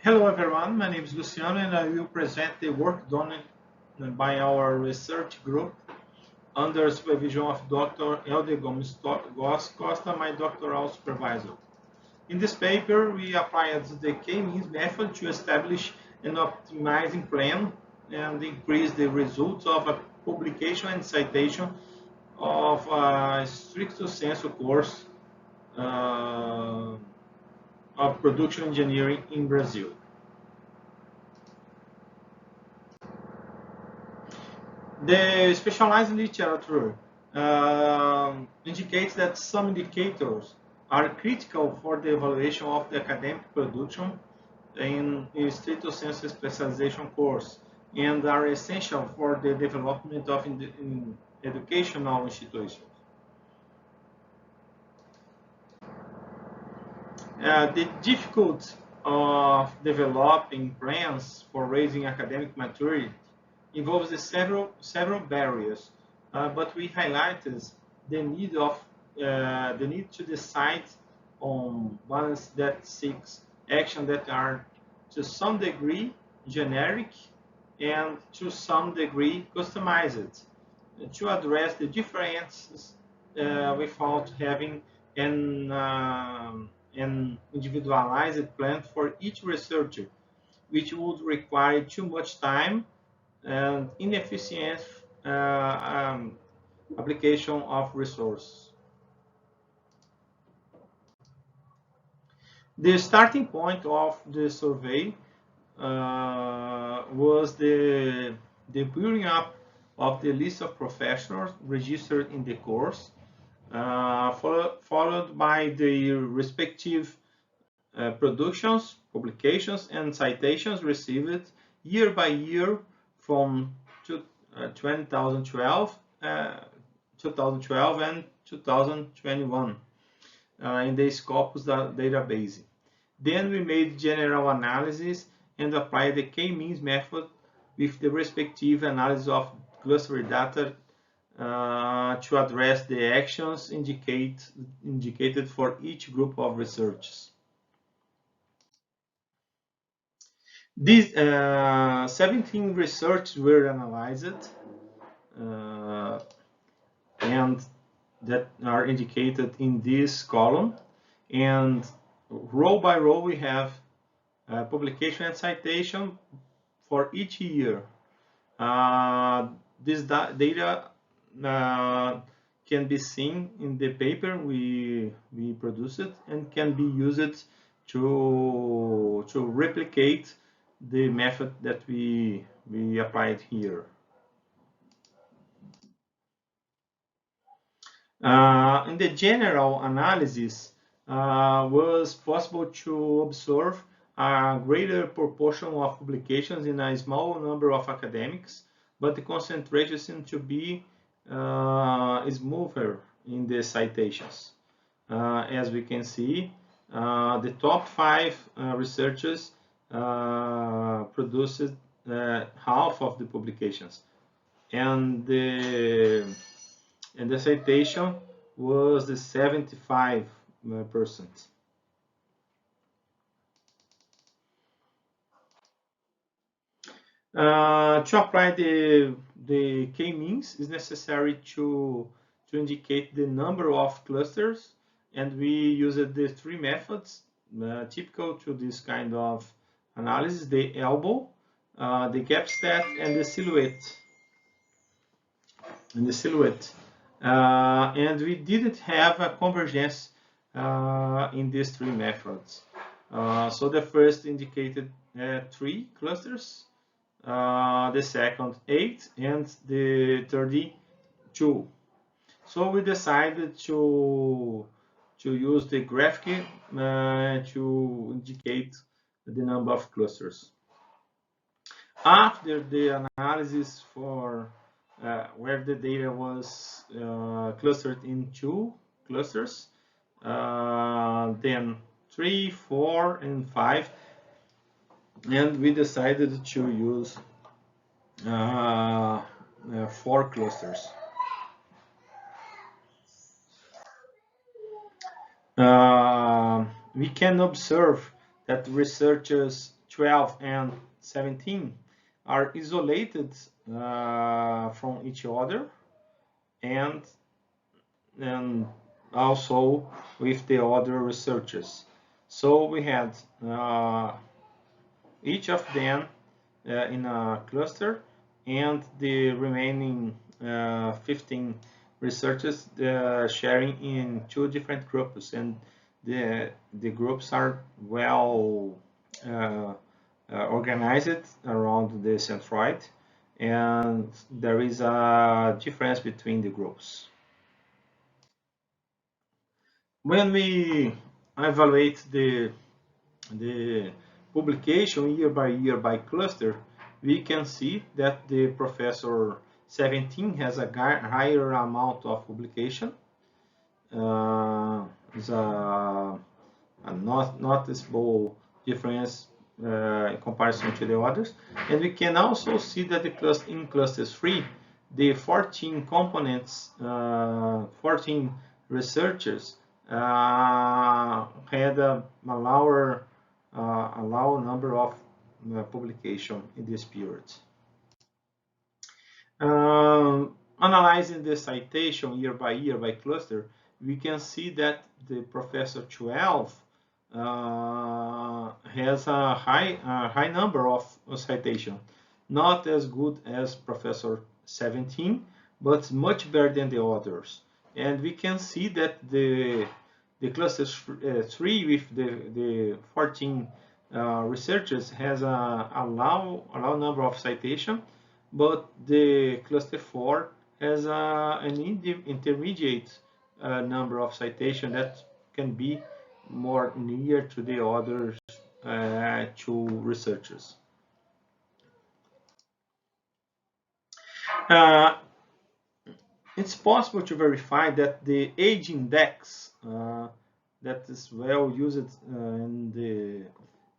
Hello everyone, my name is Luciano and I will present the work done by our research group under supervision of Dr. Helder Gomes Costa, my doctoral supervisor. In this paper, we applied the K-means method to establish an optimizing plan and increase the results of a publication and citation of a stricto sensu course of production engineering in Brazil. The specialized literature indicates that some indicators are critical for the evaluation of the academic production in a stricto sensu specialization course and are essential for the development of in educational institutions. The difficulty of developing plans for raising academic maturity involves several barriers, but we highlighted the need to decide on balance that seeks action that are to some degree generic and to some degree customized to address the differences without having an individualized plan for each researcher, which would require too much time and inefficient application of resources. The starting point of the survey was the building up of the list of professionals registered in the course, followed by the respective productions, publications, and citations received year by year from 2012, 2012 and 2021 in the Scopus database. Then we made general analysis and applied the K-means method with the respective analysis of cluster data to address the actions indicated for each group of researchers. These 17 research were analyzed and that are indicated in this column, and row by row we have publication and citation for each year. This data can be seen in the paper we produced and can be used to replicate the method that we applied here. In the general analysis, was possible to observe a greater proportion of publications in a small number of academics, but the concentration seemed to be smoother in the citations. As we can see, the top 5 researchers produced half of the publications, and the citation was the 75%. To apply the K-means is necessary to indicate the number of clusters, and we used the 3 methods typical to this kind of analysis: the elbow, the gap stat, and the silhouette. And we didn't have a convergence in these 3 methods. So the first indicated 3 clusters, the second 8, and the third 2. So we decided to use the graphic to indicate the number of clusters. After the analysis for where the data was clustered in 2 clusters, then 3, 4, and 5, and we decided to use 4 clusters. We can observe that researchers 12 and 17 are isolated from each other, and also with the other researchers. So we had each of them in a cluster, and the remaining 15 researchers sharing in 2 different groups, and the groups are well organized around the centroid, and there is a difference between the groups. When we evaluate the publication year by cluster, we can see that the professor 17 has a higher amount of publication. Is a not noticeable difference in comparison to the others. And we can also see that in cluster 3, the 14 components, 14 researchers had a lower number of publication in this period. Analyzing the citation year by cluster, we can see that the professor 12 has a high number of citation, not as good as professor 17, but much better than the others. And we can see that the cluster 3 with the 14 researchers has a low number of citation, but the cluster 4 has an intermediate number of citation that can be more near to the other 2 researchers. It's possible to verify that the age index that is well used in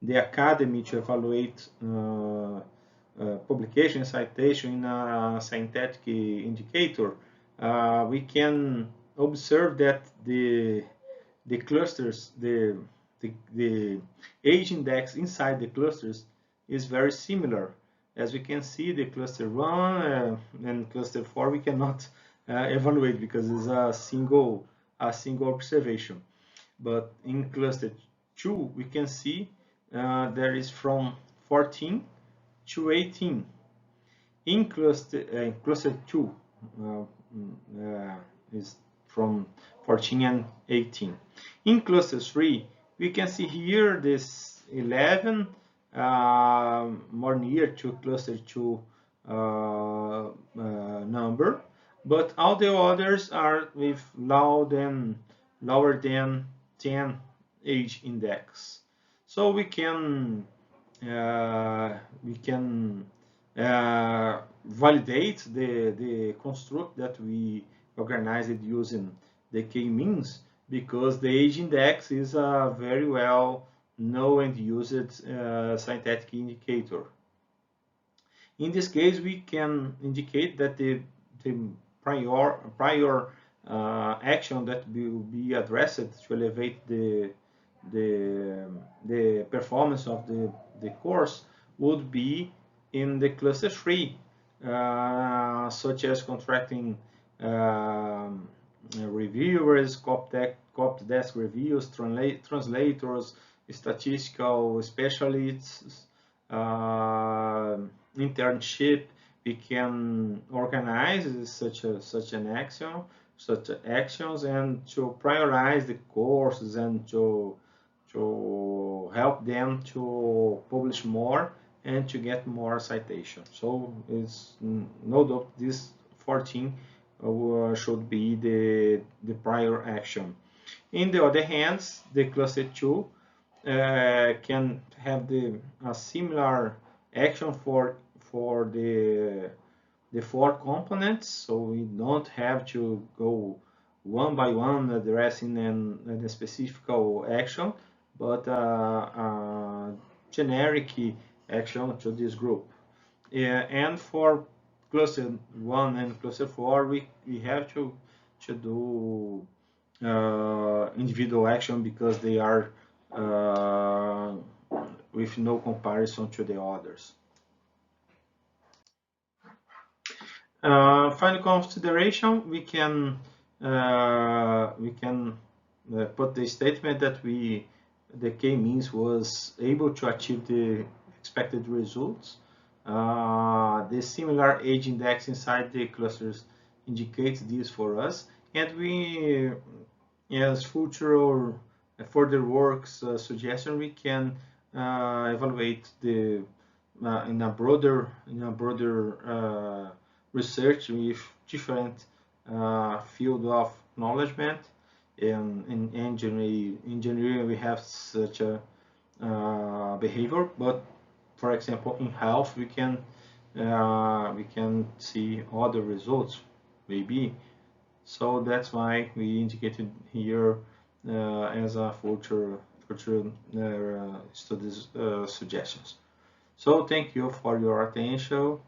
the academy to evaluate publication citation in a synthetic indicator, we can observe that the clusters, the age index inside the clusters is very similar. As we can see, the cluster 1 and cluster 4 we cannot evaluate because it's a single observation. But in cluster 2 we can see there is from 14 to 18. In cluster 2 is from 14 and 18. In cluster 3, we can see here this 11 more near to cluster 2 number, but all the others are with lower than 10 age index. So we can validate the construct that we organized using the k-means, because the age index is a very well known and used synthetic indicator. In this case, we can indicate that the prior action that will be addressed to elevate the performance of the course would be in the cluster 3, such as contracting reviewers, copy desk reviews, translators, statistical specialists, internship. We can organize such actions and to prioritize the courses and to help them to publish more and to get more citation. So it's no doubt this 14 should be the prior action. In the other hand, the cluster 2 can have a similar action for the 4 components, so we don't have to go one by one addressing a specific action, but generic action to this group. And for cluster 1 and cluster 4, we have to do individual action because they are with no comparison to the others. Final consideration, we can put the statement that the k-means was able to achieve the expected results. The similar age index inside the clusters indicates this for us, and we, as further works suggestion, we can evaluate the in a broader research with different field of knowledgement. In engineering we have such a behavior, but for example in health we can see other results maybe. So that's why we indicated here as a future studies suggestions. So thank you for your attention.